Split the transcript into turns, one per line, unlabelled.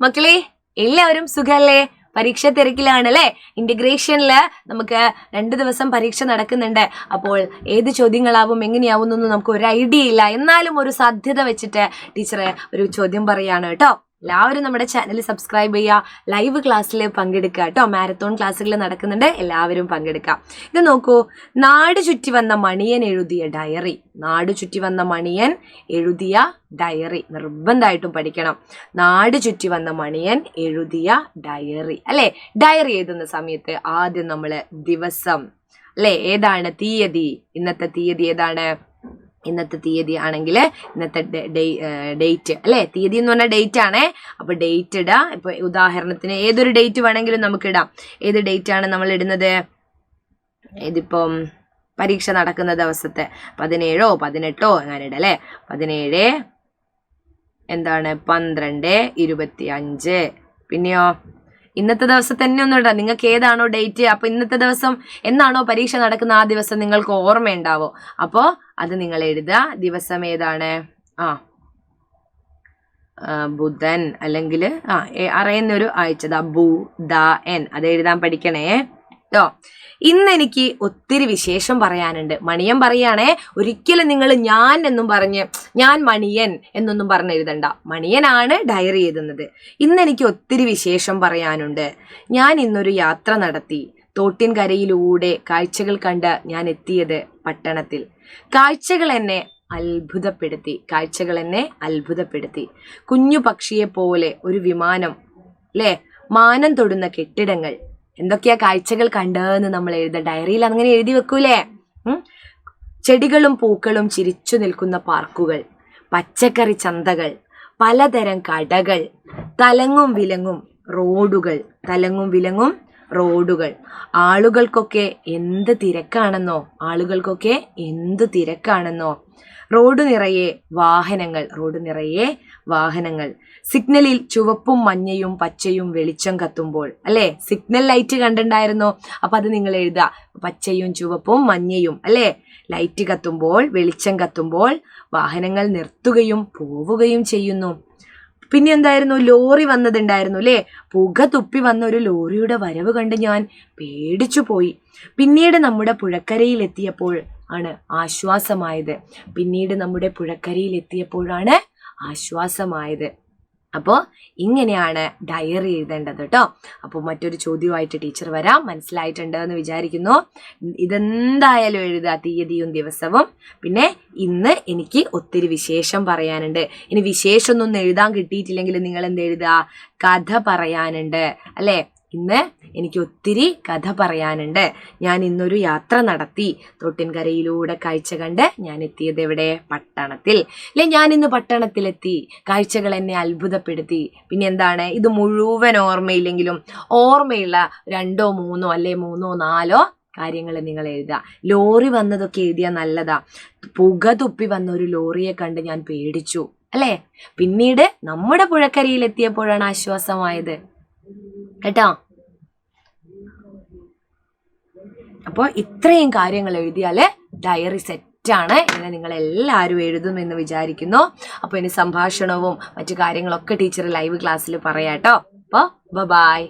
മക്കളെ എല്ലാവരും സുഖല്ലേ? പരീക്ഷ തിരക്കിലാണ് അല്ലെ? ഇന്റഗ്രേഷനില് നമുക്ക് 2 ദിവസം പരീക്ഷ നടക്കുന്നുണ്ട്. അപ്പോൾ ഏത് ചോദ്യങ്ങളാവും എങ്ങനെയാവും എന്നൊന്നും നമുക്ക് ഒരു ഐഡിയ ഇല്ല. എന്നാലും ഒരു സാധ്യത വെച്ചിട്ട് ടീച്ചറെ ഒരു ചോദ്യം പറയാണ് കേട്ടോ. എല്ലാവരും നമ്മുടെ ചാനൽ സബ്സ്ക്രൈബ് ചെയ്യുക, ലൈവ് ക്ലാസ്സിൽ പങ്കെടുക്കുക കേട്ടോ. മാരത്തോൺ ക്ലാസ്സുകൾ നടക്കുന്നുണ്ട്, എല്ലാവരും പങ്കെടുക്കുക. ഇത് നോക്കൂ, നാട് ചുറ്റി വന്ന മണിയൻ എഴുതിയ ഡയറി. നാട് ചുറ്റി വന്ന മണിയൻ എഴുതിയ ഡയറി നിർബന്ധമായിട്ടും പഠിക്കണം. നാട് ചുറ്റി വന്ന മണിയൻ എഴുതിയ ഡയറി അല്ലെ? ഡയറി എഴുതുന്ന സമയത്ത് ആദ്യം നമ്മൾ ദിവസം അല്ലെ, ഏതാണ് തീയതി, ഇന്നത്തെ തീയതി ഏതാണ്? ഇന്നത്തെ തീയതി ആണെങ്കിൽ ഇന്നത്തെ ഡേറ്റ് അല്ലെ? തീയതി എന്ന് പറഞ്ഞാൽ ഡേറ്റ് ആണേ. അപ്പൊ ഡേറ്റ് ഇടാ. ഇപ്പൊ ഉദാഹരണത്തിന് ഏതൊരു ഡേറ്റ് വേണമെങ്കിലും നമുക്ക് ഇടാം. ഏത് ഡേറ്റ് ആണ് നമ്മൾ ഇടുന്നത്? ഇതിപ്പം പരീക്ഷ നടക്കുന്ന ദിവസത്തെ 17 18 അങ്ങനെ ഇടാം അല്ലെ? 17 എന്താണ് 12 25. പിന്നെയോ ഇന്നത്തെ ദിവസം തന്നെ ഒന്നും ഇടാം. നിങ്ങൾക്ക് ഏതാണോ ഡേറ്റ്, അപ്പൊ ഇന്നത്തെ ദിവസം എന്നാണോ പരീക്ഷ നടക്കുന്ന ആ ദിവസം നിങ്ങൾക്ക് ഓർമ്മയുണ്ടാവോ? അപ്പോ അത് നിങ്ങൾ എഴുതുക. ദിവസം ഏതാണ്? ബുധൻ, അല്ലെങ്കിൽ അറിയുന്നൊരു ആഴ്ച ബുധൻ, അത് എഴുതാൻ പഠിക്കണേ കേട്ടോ. ഇന്ന് എനിക്ക് ഒത്തിരി വിശേഷം പറയാനുണ്ട്. മണിയൻ പറയാണേ. ഒരിക്കലും നിങ്ങൾ ഞാൻ എന്നും പറഞ്ഞ് ഞാൻ മണിയൻ എന്നൊന്നും പറഞ്ഞ് എഴുതണ്ട. മണിയനാണ് ഡയറി എഴുതുന്നത്. ഇന്ന് എനിക്ക് ഒത്തിരി വിശേഷം പറയാനുണ്ട്. ഞാൻ ഇന്നൊരു യാത്ര നടത്തി. തോട്ടിൻകരയിലൂടെ കാഴ്ചകൾ കണ്ട് ഞാൻ എത്തിയത് പട്ടണത്തിൽ. കാഴ്ചകൾ എന്നെ അത്ഭുതപ്പെടുത്തി. കുഞ്ഞു പക്ഷിയെ പോലെ ഒരു വിമാനം അല്ലേ, മാനം തൊടുന്ന കെട്ടിടങ്ങൾ. എന്തൊക്കെയാ കാഴ്ചകൾ കണ്ടെന്ന് നമ്മൾ എഴുത. ഡയറിയിൽ അങ്ങനെ എഴുതി വെക്കൂലേ? ചെടികളും പൂക്കളും ചിരിച്ചു നിൽക്കുന്ന പാർക്കുകൾ, പച്ചക്കറി ചന്തകൾ, പലതരം കടകൾ, തലങ്ങും വിലങ്ങും റോഡുകൾ. ആളുകൾക്കൊക്കെ എന്ത് തിരക്കാണെന്നോ. റോഡ് നിറയെ വാഹനങ്ങൾ. സിഗ്നലിൽ ചുവപ്പും മഞ്ഞയും പച്ചയും വെളിച്ചം കത്തുമ്പോൾ അല്ലെ? സിഗ്നൽ ലൈറ്റ് കണ്ടിട്ടുണ്ടായിരുന്നോ? അപ്പൊ അത് നിങ്ങൾ എഴുതുക. പച്ചയും ചുവപ്പും മഞ്ഞയും അല്ലെ? ലൈറ്റ് കത്തുമ്പോൾ, വെളിച്ചം കത്തുമ്പോൾ വാഹനങ്ങൾ നിർത്തുകയും പോവുകയും ചെയ്യുന്നു. പിന്നെ എന്തായിരുന്നു? ലോറി വന്നതുണ്ടായിരുന്നു അല്ലെ? പുക തുപ്പി വന്ന ഒരു ലോറിയുടെ വരവ് കണ്ട് ഞാൻ പേടിച്ചു പോയി. പിന്നീട് നമ്മുടെ പുഴക്കരയിൽ എത്തിയപ്പോൾ ആണ് ആശ്വാസമായത്. അപ്പോൾ ഇങ്ങനെയാണ് ഡയറി എഴുതേണ്ടത് കേട്ടോ. അപ്പോൾ മറ്റൊരു ചോദ്യമായിട്ട് ടീച്ചർ വരാം. മനസ്സിലായിട്ടുണ്ട് എന്ന് വിചാരിക്കുന്നു. ഇതെന്തായാലും എഴുതുക, തീയതിയും ദിവസവും. പിന്നെ ഇന്ന് എനിക്ക് ഒത്തിരി വിശേഷം പറയാനുണ്ട്. ഇനി വിശേഷമൊന്നും എഴുതാൻ കിട്ടിയിട്ടില്ലെങ്കിൽ നിങ്ങൾ എന്ത് എഴുതുക? കഥ പറയാനുണ്ട് അല്ലേ? ഇന്ന് എനിക്ക് ഒത്തിരി കഥ പറയാനുണ്ട്. ഞാൻ ഇന്നൊരു യാത്ര നടത്തി. തോട്ടിൻകരയിലൂടെ കാഴ്ച കണ്ട് ഞാൻ എത്തിയത് എവിടെ? പട്ടണത്തിൽ അല്ലെ? ഞാൻ ഇന്ന് പട്ടണത്തിലെത്തി. കാഴ്ചകൾ എന്നെ അത്ഭുതപ്പെടുത്തി. പിന്നെ എന്താണ്? ഇത് മുഴുവൻ ഓർമ്മയില്ലെങ്കിലും ഓർമ്മയുള്ള 2 3 അല്ലെ 3 4 കാര്യങ്ങൾ നിങ്ങൾ എഴുതുക. ലോറി വന്നതൊക്കെ എഴുതിയാൽ നല്ലതാ. പുക തുപ്പി വന്ന ഒരു ലോറിയെ കണ്ട് ഞാൻ പേടിച്ചു അല്ലെ? പിന്നീട് നമ്മുടെ പുഴക്കരയിൽ എത്തിയപ്പോഴാണ് ആശ്വാസമായത് കേട്ടോ. അപ്പോൾ ഇത്രയും കാര്യങ്ങൾ എഴുതിയാല് ഡയറി സെറ്റാണ്. ഇങ്ങനെ നിങ്ങൾ എല്ലാവരും എഴുതുമെന്ന് വിചാരിക്കുന്നു. അപ്പോൾ ഇനി സംഭാഷണവും മറ്റു കാര്യങ്ങളൊക്കെ ടീച്ചർ ലൈവ് ക്ലാസ്സിൽ പറയാട്ടോ. അപ്പോൾ ബൈ.